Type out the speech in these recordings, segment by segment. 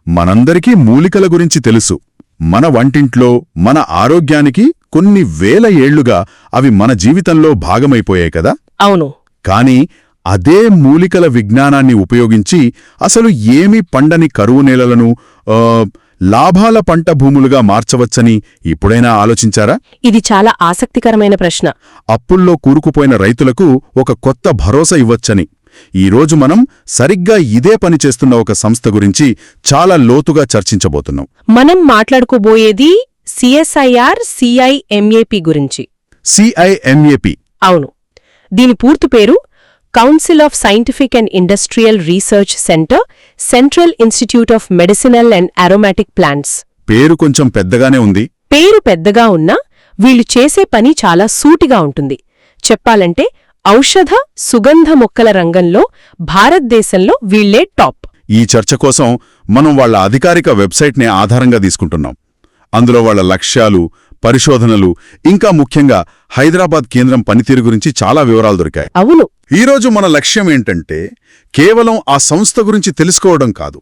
మనందరికీ మూలికల గురించి తెలుసు. మన వంటింట్లో మన ఆరోగ్యానికి కొన్ని వేల ఏళ్లుగా అవి మన జీవితంలో భాగమైపోయాయి కదా. అవును. కాని అదే మూలికల విజ్ఞానాన్ని ఉపయోగించి అసలు ఏమీ పండని కరువు నేలలను లాభాల పంట భూములుగా మార్చవచ్చని ఇప్పుడైనా ఆలోచించారా? ఇది చాలా ఆసక్తికరమైన ప్రశ్న. అప్పుల్లో కూరుకుపోయిన రైతులకు ఒక కొత్త భరోసా ఇవ్వచ్చని. ఈరోజు మనం సరిగ్గా ఇదే పని చేస్తున్న ఒక సంస్థ గురించి చాలా లోతుగా చర్చించబోతున్నాం. మనం మాట్లాడుకోబోయేది CSIR-CIMAP గురించి. CIMAP. అవును. దీని పూర్తి పేరు council of scientific and industrial research centre, central institute of medicinal and aromatic plants. పేరు కొంచెం పెద్దగానే ఉంది. పేరు పెద్దగా ఉన్నా వీళ్ళు చేసే పని చాలా సూటిగా ఉంటుంది. చెప్పాలంటే ఔషధ, సుగంధ మొక్కల రంగంలో భారతదేశంలో వీళ్లే టాప్. ఈ చర్చ కోసం మనం వాళ్ల అధికారిక వెబ్సైట్నే ఆధారంగా తీసుకుంటున్నాం. అందులో వాళ్ల లక్ష్యాలు, పరిశోధనలు, ఇంకా ముఖ్యంగా హైదరాబాద్ కేంద్రం పనితీరు గురించి చాలా వివరాలు దొరికాయి. అవును. ఈరోజు మన లక్ష్యం ఏంటంటే కేవలం ఆ సంస్థ గురించి తెలుసుకోవడం కాదు.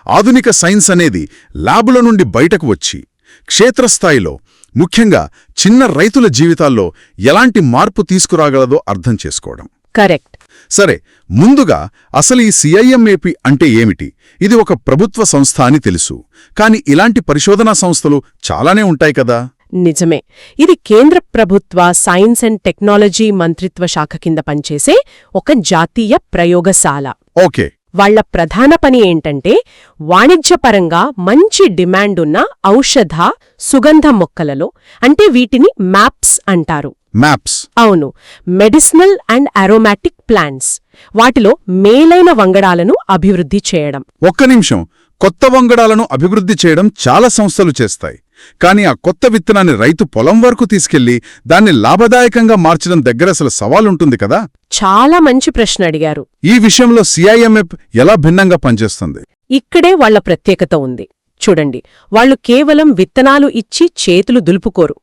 ఆధునిక సైన్స్ అనేది ల్యాబుల నుండి బయటకు వచ్చి క్షేత్రస్థాయిలో, ముఖ్యంగా చిన్న రైతుల జీవితాల్లో ఎలాంటి మార్పు తీసుకురాగలదో అర్థం చేసుకోవడం. కరెక్ట్. సరే, ముందుగా అసలు ఈ CIMAP అంటే ఏమిటి? ఇది ఒక ప్రభుత్వ సంస్థ అని తెలుసు. కాని ఇలాంటి పరిశోధనా సంస్థలు చాలానే ఉంటాయి కదా. నిజమే. ఇది కేంద్ర ప్రభుత్వ సైన్స్ అండ్ టెక్నాలజీ మంత్రిత్వ శాఖ కింద పనిచేసే ఒక జాతీయ ప్రయోగశాల. ఓకే. వాళ్ల ప్రధాన పని ఏంటంటే వాణిజ్యపరంగా మంచి డిమాండున్న ఔషధ, సుగంధ మొక్కలలో, అంటే వీటిని మ్యాప్స్ అంటారు. మ్యాప్స్? అవును. Medicinal and aromatic plants. వాటిలో మేలైన వంగడాలను అభివృద్ధి చేయడం. ఒక్క నిమిషం. కొత్త వంగడాలను అభివృద్ధి చేయడం చాలా సంస్థలు చేస్తాయి. కాని ఆ కొత్త విత్తనాన్ని రైతు పొలం వరకు తీసుకెళ్లి దాన్ని లాభదాయకంగా మార్చడం దగ్గర అసలు సవాలుంటుంది కదా. చాలా మంచి ప్రశ్న అడిగారు. ఈ విషయంలో CIMAP ఎలా భిన్నంగా పనిచేస్తుంది? ఇక్కడే వాళ్ల ప్రత్యేకత ఉంది. చూడండి, వాళ్లు కేవలం విత్తనాలు ఇచ్చి చేతులు దులుపుకోరు.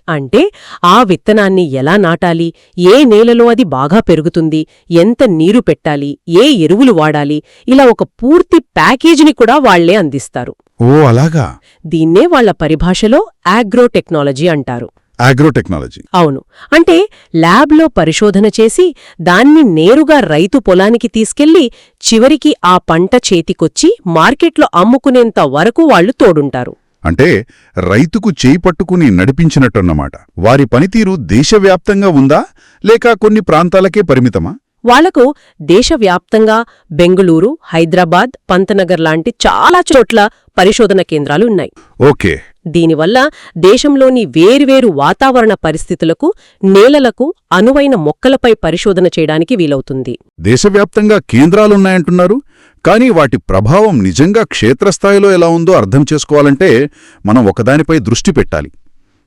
అంటే ఆ విత్తనాన్ని ఎలా నాటాలి, ఏ నేలలో అది బాగా పెరుగుతుంది, ఎంత నీరు పెట్టాలి, ఏ ఎరువులు వాడాలి, ఇలా ఒక పూర్తి ప్యాకేజీని కూడా వాళ్లే అందిస్తారు. ఓ అలాగా. దీన్నే వాళ్ల పరిభాషలో ఆగ్రోటెక్నాలజీ అంటారు. ఆగ్రోటెక్నాలజీ? అవును. అంటే ల్యాబ్లో పరిశోధన చేసి దాన్ని నేరుగా రైతు పొలానికి తీసుకెళ్లి చివరికి ఆ పంట చేతికొచ్చి మార్కెట్లో అమ్ముకునేంత వరకు వాళ్లు తోడుంటారు. అంటే రైతుకు చేయి పట్టుకుని నడిపించినట్టన్నమాట. వారి పనితీరు దేశవ్యాప్తంగా ఉందా, లేక కొన్ని ప్రాంతాలకే పరిమితమా? వాళ్లకు దేశవ్యాప్తంగా బెంగుళూరు, హైదరాబాద్, పంతనగర్ లాంటి చాలా చోట్ల పరిశోధన కేంద్రాలు ఉన్నాయి. ఓకే. దీనివల్ల దేశంలోని వేర్వేరు వాతావరణ పరిస్థితులకు, నేలలకు అనువైన మొక్కలపై పరిశోధన చేయడానికి వీలవుతుంది. దేశవ్యాప్తంగా కేంద్రాలున్నాయంటున్నారు. కానీ వాటి ప్రభావం నిజంగా క్షేత్రస్థాయిలో ఎలా ఉందో అర్థం చేసుకోవాలంటే మనం ఒకదానిపై దృష్టి పెట్టాలి.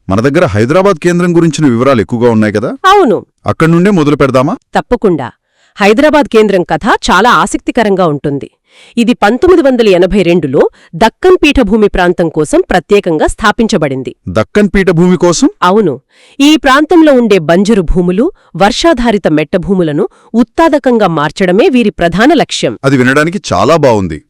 మన దగ్గర హైదరాబాద్ కేంద్రం గురించిన వివరాలు ఎక్కువగా ఉన్నాయి కదా. అవును. అక్కడి నుండే మొదలు పెడదామా? తప్పకుండా. హైదరాబాద్ కేంద్రం కథ చాలా ఆసక్తికరంగా ఉంటుంది. ఇది 1982లో దక్కన్ పీఠభూమి ప్రాంతం కోసం ప్రత్యేకంగా స్థాపించబడింది. దక్కన్ పీఠభూమి కోసం? అవును. ఈ ప్రాంతంలో ఉండే బంజరు భూములు, వర్షాధారిత మెట్టభూములను ఉత్పాదకంగా మార్చడమే వీరి ప్రధాన లక్ష్యం. అది వినడానికి చాలా బావుంది.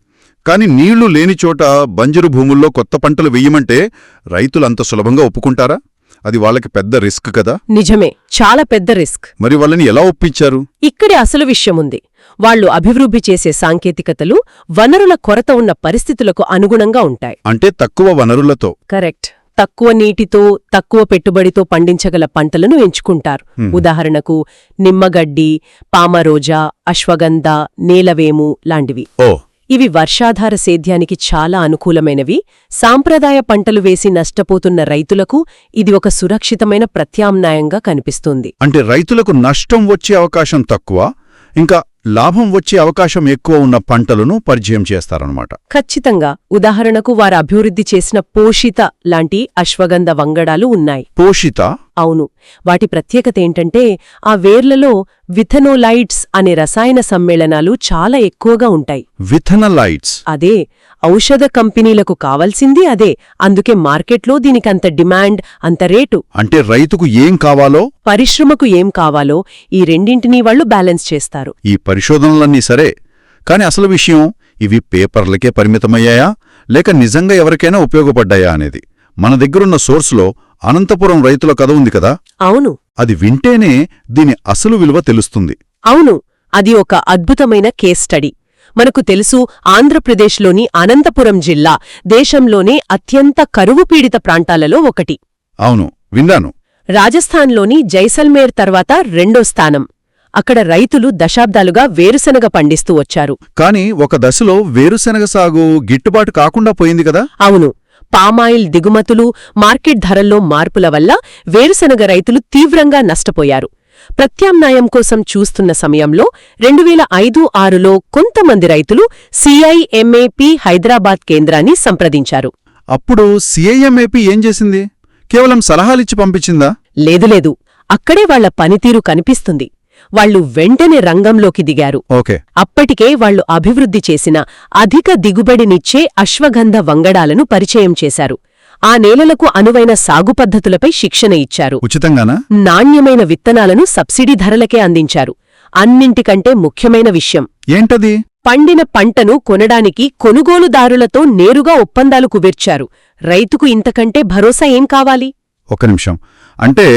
కాని నీళ్లు లేని చోట బంజరు భూముల్లో కొత్త పంటలు వెయ్యమంటే రైతులంత సులభంగా ఒప్పుకుంటారా? అది వాళ్ళకి పెద్ద రిస్క్ కదా. నిజమే, చాలా పెద్ద రిస్క్. మరి వాళ్ళని ఎలా ఒప్పించారు? ఇక్కడే అసలు విషయముంది. వాళ్లు అభివృద్ధి చేసే సాంకేతికతలు వనరుల కొరత ఉన్న పరిస్థితులకు అనుగుణంగా ఉంటాయి. అంటే తక్కువ వనరులతో? కరెక్ట్. తక్కువ నీటితో, తక్కువ పెట్టుబడితో పండించగల పంటలను ఎంచుకుంటారు. ఉదాహరణకు నిమ్మగడ్డి, పామరోజా, అశ్వగంధ, నేలవేము లాంటివి. ఇవి వర్షాధార సేద్యానికి చాలా అనుకూలమైనవి. సాంప్రదాయ పంటలు వేసి నష్టపోతున్న రైతులకు ఇది ఒక సురక్షితమైన ప్రత్యామ్నాయంగా కనిపిస్తుంది. అంటే రైతులకు నష్టం వచ్చే అవకాశం తక్కువ, ఇంకా లాభం వచ్చే అవకాశం ఎక్కువ ఉన్న పంటలను పరిచయం చేస్తారన్నమాట. ఖచ్చితంగా. ఉదాహరణకు వారు అభివృద్ధి చేసిన పోషిత లాంటి అశ్వగంధ వంగడాలు ఉన్నాయి. పోషిత? అవును. వాటి ప్రత్యేకతేంటంటే ఆ వేర్లలో విథనోలైడ్స్ అనే రసాయన సమ్మేళనాలు చాలా ఎక్కువగా ఉంటాయి. విథనలైడ్స్? అదే. ఔషధ కంపెనీలకు కావాల్సింది అదే. అందుకే మార్కెట్లో దీనికంత డిమాండ్, అంత రేటు. అంటే రైతుకు ఏం కావాలో, పరిశ్రమకు ఏం కావాలో ఈ రెండింటినీ వాళ్లు బ్యాలెన్స్ చేస్తారు. ఈ పరిశోధనలన్నీ సరే, కాని అసలు విషయం ఇవి పేపర్లకే పరిమితమయ్యాయా లేక నిజంగా ఎవరికైనా ఉపయోగపడ్డాయా అనేది మన దగ్గరున్న సోర్సులో అనంతపురం రైతుల కథ ఉంది కదా. అవును. అది వింటేనే దీని అసలు విలువ తెలుస్తుంది. అవును, అది ఒక అద్భుతమైన కేస్ స్టడీ. మనకు తెలుసు, ఆంధ్రప్రదేశ్లోని అనంతపురం జిల్లా దేశంలోనే అత్యంత కరువు పీడిత ప్రాంతాలలో ఒకటి. అవును, విన్నాను. రాజస్థాన్లోని జైసల్మేర్ తర్వాత రెండో స్థానం. అక్కడ రైతులు దశాబ్దాలుగా వేరుశనగ పండిస్తూ వచ్చారు. కాని ఒక దశలో వేరుశెనగ సాగు గిట్టుబాటు కాకుండా పోయింది కదా. అవును, పామాయిల్ దిగుమతులు, మార్కెట్ ధరల్లో మార్పుల వల్ల వేరుశనగ రైతులు తీవ్రంగా నష్టపోయారు. ప్రత్యామ్నాయం కోసం చూస్తున్న సమయంలో 2005-06లో కొంతమంది రైతులు CIMAP హైదరాబాద్ కేంద్రాన్ని సంప్రదించారు. అప్పుడు CIMAP ఏం చేసింది? కేవలం సలహాలిచ్చి పంపించిందా? లేదు, అక్కడే వాళ్ల పనితీరు కనిపిస్తుంది. వాళ్లు వెంటనే రంగంలోకి దిగారు. ఓకే. అప్పటికే వాళ్లు అభివృద్ధి చేసిన అధిక దిగుబడినిచ్చే అశ్వగంధ వంగడాలను పరిచయం చేశారు. ఆ నేలలకు అనువైన సాగు పద్ధతులపై శిక్షణ ఇచ్చారు. ఉచితంగానా? నాణ్యమైన విత్తనాలను సబ్సిడీ ధరలకే అందించారు. అన్నింటికంటే ముఖ్యమైన విషయం ఏంటది? పండిన పంటను కొనడానికి కొనుగోలుదారులతో నేరుగా ఒప్పందాలు కుదిర్చారు. రైతుకు ఇంతకంటే భరోసా ఏం కావాలి? ఒక నిమిషం. అంటే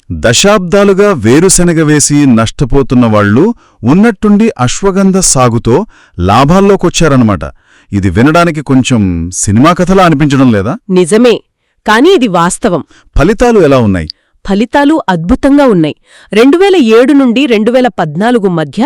దశాబ్దాలుగా వేరుశెనగ వేసి నష్టపోతున్న వాళ్లు ఉన్నట్టుండి అశ్వగంధ సాగుతో లాభాల్లోకొచ్చారన్నమాట. ఇది వినడానికి కొంచెం సినిమా కథలా అనిపించడం లేదా? నిజమే, కానీ ఇది వాస్తవం. ఫలితాలు ఎలా ఉన్నాయి? ఫలితాలు అద్భుతంగా ఉన్నాయి. 2007 నుండి 2014 మధ్య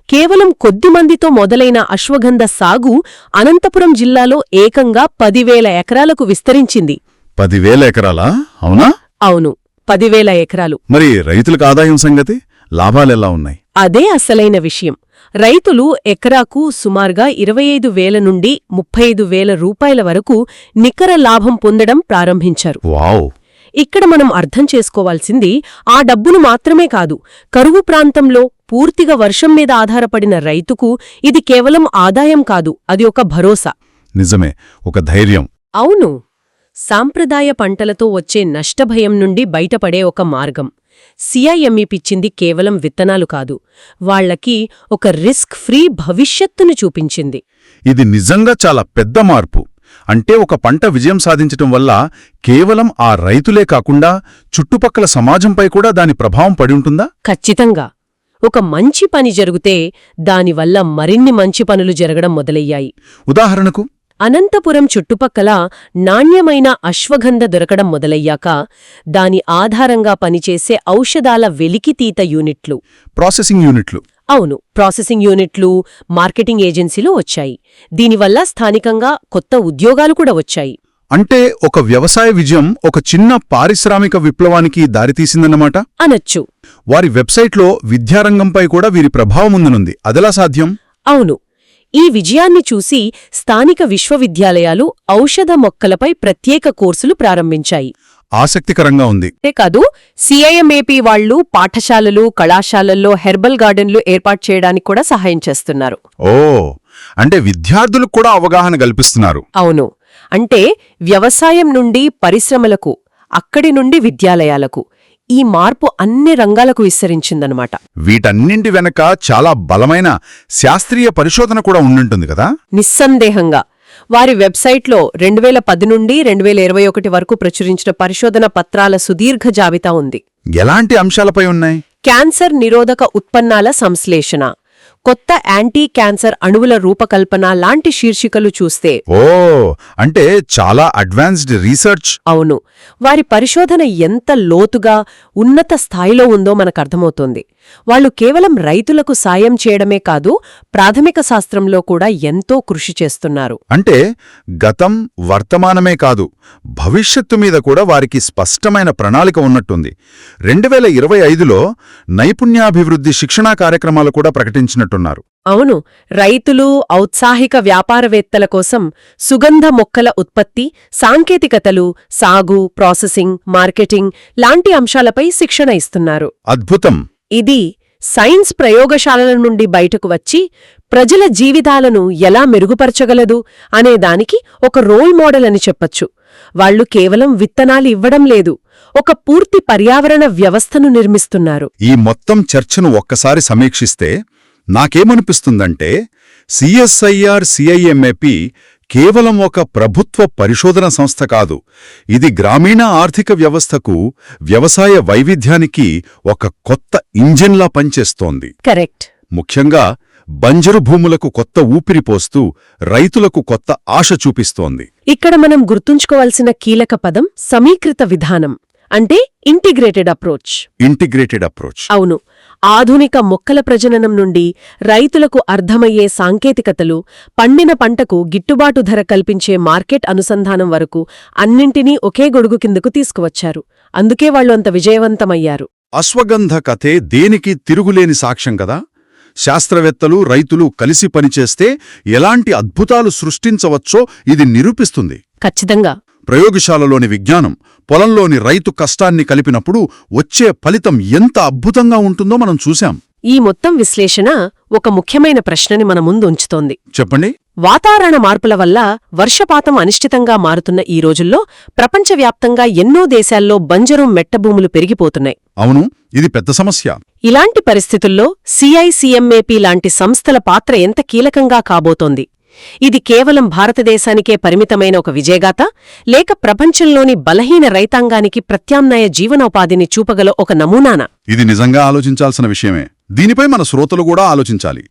కేవలం కొద్దిమందితో మొదలైన అశ్వగంధ సాగు అనంతపురం జిల్లాలో ఏకంగా 10,000 ఎకరాలకు విస్తరించింది. 10,000 ఎకరాలా? అవునా? అవును, 10,000 ఎకరాలు. మరి రైతులకు ఆదాయం సంగతి? లాభాలెలా ఉన్నాయి? అదే అసలైన విషయం. రైతులు ఎకరాకు సుమారుగా 25,000 నుండి 35,000 రూపాయల వరకు నికర లాభం పొందడం ప్రారంభించారు. వావ్! ఇక్కడ మనం అర్థం చేసుకోవాల్సింది ఆ డబ్బును మాత్రమే కాదు, కరువు ప్రాంతంలో పూర్తిగా వర్షం మీద ఆధారపడిన రైతుకు ఇది కేవలం ఆదాయం కాదు, అది ఒక భరోసా. నిజమే, ఒక ధైర్యం. అవును, సాంప్రదాయ పంటలతో వచ్చే నష్టభయం నుండి బయటపడే ఒక మార్గం. CIMAP ఇచ్చింది కేవలం విత్తనాలు కాదు, వాళ్లకి ఒక రిస్క్ ఫ్రీ భవిష్యత్తును చూపించింది. ఇది నిజంగా చాలా పెద్ద మార్పు. అంటే ఒక పంట విజయం సాధించటం వల్ల కేవలం ఆ రైతులే కాకుండా చుట్టుపక్కల సమాజంపై కూడా దాని ప్రభావం పడి ఉంటుందా? ఖచ్చితంగా. ఒక మంచి పని జరిగితే దానివల్ల మరిన్ని మంచి పనులు జరగడం మొదలయ్యాయి. ఉదాహరణకు, అనంతపురం చుట్టుపక్కల నాణ్యమైన అశ్వగంధ దొరకడం మొదలయ్యాక దాని ఆధారంగా పనిచేసే ఔషధాల వెలికితీత యూనిట్లు, ప్రాసెసింగ్ యూనిట్లు. అవును, ప్రాసెసింగ్ యూనిట్లు, మార్కెటింగ్ ఏజెన్సీలు వచ్చాయి. దీనివల్ల స్థానికంగా కొత్త ఉద్యోగాలు కూడా వచ్చాయి. అంటే ఒక వ్యవసాయ విజయం ఒక చిన్న పారిశ్రామిక విప్లవానికి దారితీసిందన్నమాట అనొచ్చు. వారి వెబ్సైట్లో విద్యారంగంపై కూడా వీరి ప్రభావం ఉందనుంది. అదెలా సాధ్యం? అవును, ఈ విజయాన్ని చూసి స్థానిక విశ్వవిద్యాలయాలు ఔషధ మొక్కలపై ప్రత్యేక కోర్సులు ప్రారంభించాయి. ఆసక్తికరంగా ఉంది. అంతేకాదు, CIMAP వాళ్లు పాఠశాలలు, కళాశాలల్లో హెర్బల్ గార్డెన్లు ఏర్పాటు చేయడానికి కూడా సహాయం చేస్తున్నారు. ఓ, అంటే విద్యార్థులకు కూడా అవగాహన కల్పిస్తున్నారు. అవును, అంటే వ్యవసాయం నుండి పరిశ్రమలకు, అక్కడి నుండి విద్యాలయాలకు ఈ మార్పు అన్ని రంగాలకు విస్తరించిందనమాట. వీటన్నింటి వెనక చాలా బలమైన శాస్త్రీయ పరిశోధన కూడా ఉండుంటుంది కదా? నిస్సందేహంగా. వారి వెబ్సైట్లో 2010 నుండి 2021 వరకు ప్రచురించిన పరిశోధన పత్రాల సుదీర్ఘ జాబితా ఉంది. ఎలాంటి అంశాలపై ఉన్నాయి? క్యాన్సర్ నిరోధక ఉత్పన్నాల సంశ్లేషణ, కొత్త యాంటీ క్యాన్సర్ అణువుల రూపకల్పన లాంటి శీర్షికలు చూస్తే ఓ, అంటే చాలా అడ్వాన్స్డ్ రీసెర్చ్. అవును, వారి పరిశోధన ఎంత లోతుగా, ఉన్నత స్థాయిలో ఉందో మనకర్థమవుతోంది. వాళ్లు కేవలం రైతులకు సాయం చేయడమే కాదు, ప్రాథమిక శాస్త్రంలో కూడా ఎంతో కృషి చేస్తున్నారు. అంటే గతం, వర్తమానమే కాదు, భవిష్యత్తు మీద కూడా వారికి స్పష్టమైన ప్రణాళిక ఉన్నట్టుంది. 2025లో నైపుణ్యాభివృద్ధి శిక్షణా కార్యక్రమాలు కూడా ప్రకటించినట్టున్నారు. అవును, రైతులు, ఔత్సాహిక వ్యాపారవేత్తల కోసం సుగంధ మొక్కల ఉత్పత్తి, సాంకేతికతలు, సాగు, ప్రాసెసింగ్, మార్కెటింగ్ లాంటి అంశాలపై శిక్షణ ఇస్తున్నారు. అద్భుతం. ఇది సైన్స్ ప్రయోగశాలల నుండి బయటకు వచ్చి ప్రజల జీవితాలను ఎలా మెరుగుపరచగలదు అనేదానికి ఒక రోల్ మోడల్ అని చెప్పొచ్చు. వాళ్లు కేవలం విత్తనాలు ఇవ్వడం లేదు, ఒక పూర్తి పర్యావరణ వ్యవస్థను నిర్మిస్తున్నారు. ఈ మొత్తం చర్చను ఒక్కసారి సమీక్షిస్తే నాకేమనిపిస్తుందంటే సిఎస్ఐఆర్ సిఐఎంఏపి కేవలం ఒక ప్రభుత్వ పరిశోధన సంస్థ కాదు. ఇది గ్రామీణ ఆర్థిక వ్యవస్థకు, వ్యవసాయ వైవిధ్యానికి ఒక కొత్త ఇంజిన్లా పనిచేస్తోంది. కరెక్ట్. ముఖ్యంగా బంజరు భూములకు కొత్త ఊపిరి పోస్తూ రైతులకు కొత్త ఆశ చూపిస్తోంది. ఇక్కడ మనం గుర్తుంచుకోవాల్సిన కీలక పదం సమీకృత విధానం, అంటే ఇంటిగ్రేటెడ్ అప్రోచ్. Integrated approach. అవును. ఆధునిక మొక్కల ప్రజననం నుండి రైతులకు అర్థమయ్యే సాంకేతికతలు, పండిన పంటకు గిట్టుబాటు ధర కల్పించే మార్కెట్ అనుసంధానం వరకు అన్నింటినీ ఒకే గొడుగు కిందకు తీసుకువచ్చారు. అందుకే వాళ్లు అంత విజయవంతమయ్యారు. అశ్వగంధ కథే దేనికి తిరుగులేని సాక్ష్యం కదా. శాస్త్రవేత్తలు, రైతులు కలిసి పనిచేస్తే ఎలాంటి అద్భుతాలు సృష్టించవచ్చో ఇది నిరూపిస్తుంది. ఖచ్చితంగా. ప్రయోగశాలలోని విజ్ఞానం, పొలంలోని రైతు కష్టాన్ని కలిపినప్పుడు వచ్చే ఫలితం ఎంత అద్భుతంగా ఉంటుందో మనం చూశాం. ఈ మొత్తం విశ్లేషణ ఒక ముఖ్యమైన ప్రశ్నని మన ముందు ఉంచుతోంది. చెప్పండి. వాతావరణ మార్పుల వల్ల వర్షపాతం అనిశ్చితంగా మారుతున్న ఈ రోజుల్లో ప్రపంచవ్యాప్తంగా ఎన్నో దేశాల్లో బంజరు మెట్టభూములు పెరిగిపోతున్నాయి. అవును, ఇది పెద్ద సమస్య. ఇలాంటి పరిస్థితుల్లో సిఐసిఎంఏపి లాంటి సంస్థల పాత్ర ఎంత కీలకంగా కాబోతోంది? ఇది కేవలం భారతదేశానికే పరిమితమైన ఒక విజయగాథ, లేక ప్రపంచంలోని బలహీన రైతాంగానికి ప్రత్యామ్నాయ జీవనోపాధిని చూపగల ఒక నమూనానా? ఇది నిజంగా ఆలోచించాల్సిన విషయమే. దీనిపై మన శ్రోతలు కూడా ఆలోచించాలి.